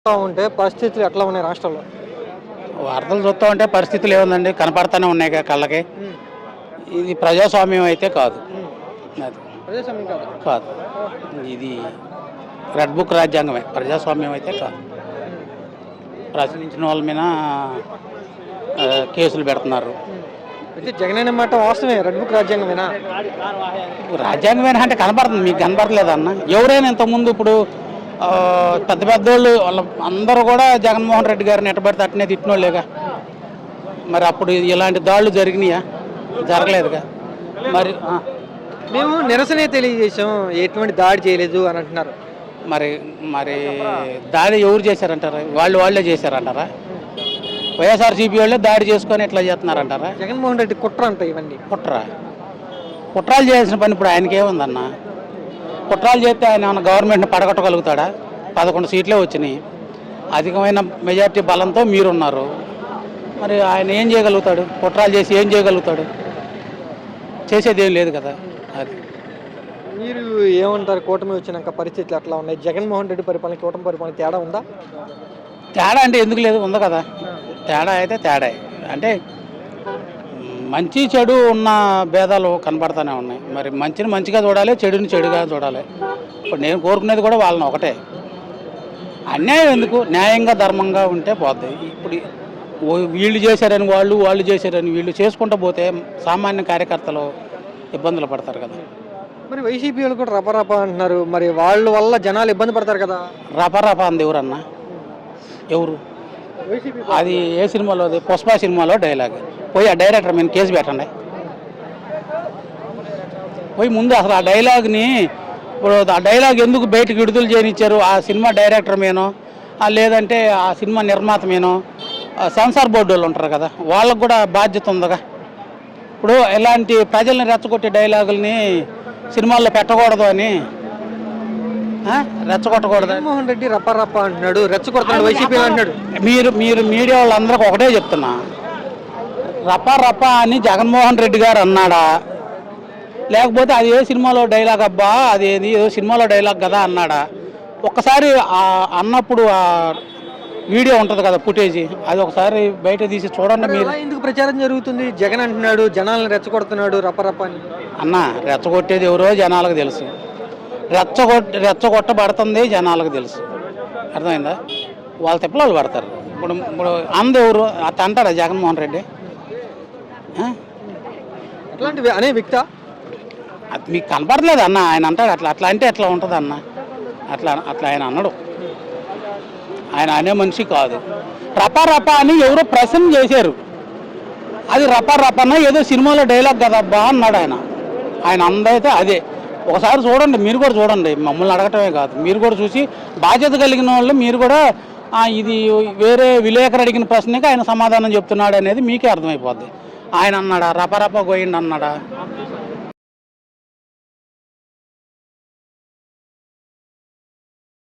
ఉంటే పరిస్థితులు ఎట్లా ఉన్నాయి రాష్ట్రంలో? వార్తలు చూస్తూ ఉంటే పరిస్థితులు ఏముందండి, కనపడతానే ఉన్నాయి కళ్ళకి. హ్మ్. ఇది ప్రజాస్వామ్యం అయితే కాదు. హ్మ్. అది ప్రజాస్వామ్యం కాదా? కాదు, ఇది రెడ్ బుక్ రాజ్యాంగమే, ప్రజాస్వామ్యం అయితే కాదు. ప్రశ్నించిన వాళ్ళ మీద కేసులు పెడుతున్నారు. అయితే జగనన్న మాట వాస్తవమే, రెడ్ బుక్ రాజ్యాంగమేనా? రాజ్యాంగమేనా అంటే కనపడుతుంది, మీకు కనపడలేదన్న. ఎవరైనా ఇంతకుముందు ఇప్పుడు పెద్ద పెద్దోళ్ళు వాళ్ళ అందరూ కూడా జగన్మోహన్ రెడ్డి గారిని ఎట్టబడితే అట్టనే తిట్టినోళ్ళేగా. మరి అప్పుడు ఇలాంటి దాడులు జరిగినాయా? జరగలేదుగా. మరి మేము నిరసనే తెలియజేసాం, ఎటువంటి దాడి చేయలేదు అని అంటున్నారు. మరి మరి దాడి ఎవరు చేశారంటారా? వాళ్ళే చేశారంటారా? వైఎస్ఆర్సీపీ వాళ్ళే దాడి చేసుకొని ఇట్లా చేస్తున్నారంటారా? జగన్మోహన్ రెడ్డి కుట్ర అంట ఇవన్నీ. కుట్రాలు చేయాల్సిన పని ఇప్పుడు ఆయనకి ఏముందన్న? కుట్రాలు చేస్తే ఆయన ఏమన్నా గవర్నమెంట్ని పడగొట్టగలుగుతాడా? 11 సీట్లే వచ్చినాయి, అధికమైన మెజార్టీ బలంతో మీరున్నారు. మరి ఆయన ఏం చేయగలుగుతాడు? కుట్రాలు చేసి ఏం చేయగలుగుతాడు? చేసేది ఏం లేదు కదా. అది మీరు ఏమంటారు? కూటమి వచ్చినాక పరిస్థితులు ఎట్లా ఉన్నాయి? జగన్మోహన్ రెడ్డి పరిపాలన కూటమి పరిపాలన తేడా ఉందా? తేడా అంటే ఎందుకు లేదు, ఉంది కదా. తేడా అయితే తేడా అంటే మంచి చెడు ఉన్న భేదాలు కనపడతానే ఉన్నాయి. మరి మంచిని మంచిగా చూడాలి, చెడుని చెడుగా చూడాలి. ఇప్పుడు నేను కోరుకునేది కూడా వాళ్ళని ఒకటే, అన్యాయం ఎందుకు, న్యాయంగా ధర్మంగా ఉంటే పోద్ది. ఇప్పుడు వీళ్ళు చేశారని వాళ్ళు చేశారని వీళ్ళు చేసుకుంటూ పోతే సామాన్య కార్యకర్తలు ఇబ్బందులు పడతారు కదా. మరి వైసీపీ వాళ్ళు కూడా రపరప అంటున్నారు, మరి వాళ్ళ వల్ల జనాలు ఇబ్బంది పడతారు కదా. రపరప అంది ఎవరన్నా? ఎవరు? అది ఏ సినిమాలో? అది పుష్ప సినిమాలో డైలాగ్. పోయి ఆ డైరెక్టర్ మీద కేసు పెట్టండి. పోయి ముందు అసలు ఆ డైలాగ్ని, ఇప్పుడు ఆ డైలాగ్ ఎందుకు బయటకు విడుదల చేయనిచ్చారు? ఆ సినిమా డైరెక్టర్ మీనో లేదంటే ఆ సినిమా నిర్మాత మీనో సెన్సార్ బోర్డు వాళ్ళు ఉంటారు కదా, వాళ్ళకు కూడా బాధ్యత ఉందిగా. ఇప్పుడు ఇలాంటి ప్రజల్ని రెచ్చగొట్టే డైలాగుల్ని సినిమాల్లో పెట్టకూడదు అని, రెచ్చగొట్టకూడదు. జగన్మోహన్ రెడ్డి రపరప అంటున్నాడు, రెచ్చగొడుతున్నాడు వైసీపీ అంటున్నాడు. మీరు మీడియా వాళ్ళందరికీ ఒకటే చెప్తున్నా, రప అని జగన్మోహన్ రెడ్డి గారు అన్నాడా? లేకపోతే అది ఏ సినిమాలో డైలాగ్ అబ్బా, అది ఏదో సినిమాలో డైలాగ్ కదా అన్నాడా? ఒక్కసారి అన్నప్పుడు ఆ వీడియో ఉంటుంది కదా, ఫుటేజీ, అది ఒకసారి బయట తీసి చూడండి. మీరు ఎందుకు ప్రచారం జరుగుతుంది? జగన్ అంటున్నాడు జనాలను రెచ్చగొడుతున్నాడు రపరప అని. అన్న, రెచ్చగొట్టేది ఎవరో జనాలకు తెలుసు, రెచ్చగొట్టబడుతుంది జనాలకు తెలుసు. అర్థమైందా? వాళ్ళ తిప్పలు వాళ్ళు పడతారు. ఇప్పుడు అందెవరు అట్లా అంటాడా జగన్మోహన్ రెడ్డి? అట్లాంటివి అనే వ్యక్తి అది మీకు కనపడలేదు అన్న. ఆయన అంటాడు అట్లా అంటే ఎట్లా ఉంటుంది అన్న? అట్లా ఆయన అన్నాడు. ఆయన అనే మనిషి కాదు. రప అని ఎవరో ప్రశ్న చేశారు, అది రప ఏదో సినిమాలో డైలాగ్ కదబ్బా అన్నాడు ఆయన అందైతే అదే. ఒకసారి చూడండి, మీరు కూడా చూడండి, మమ్మల్ని అడగటమే కాదు, మీరు కూడా చూసి బాధ్యత కలిగిన వాళ్ళు మీరు కూడా ఇది వేరే విలేకరు అడిగిన ప్రశ్నకి ఆయన సమాధానం చెప్తున్నాడు అనేది మీకే అర్థమైపోద్ది. ఆయన అన్నాడా రప గోయిండి అన్నాడా?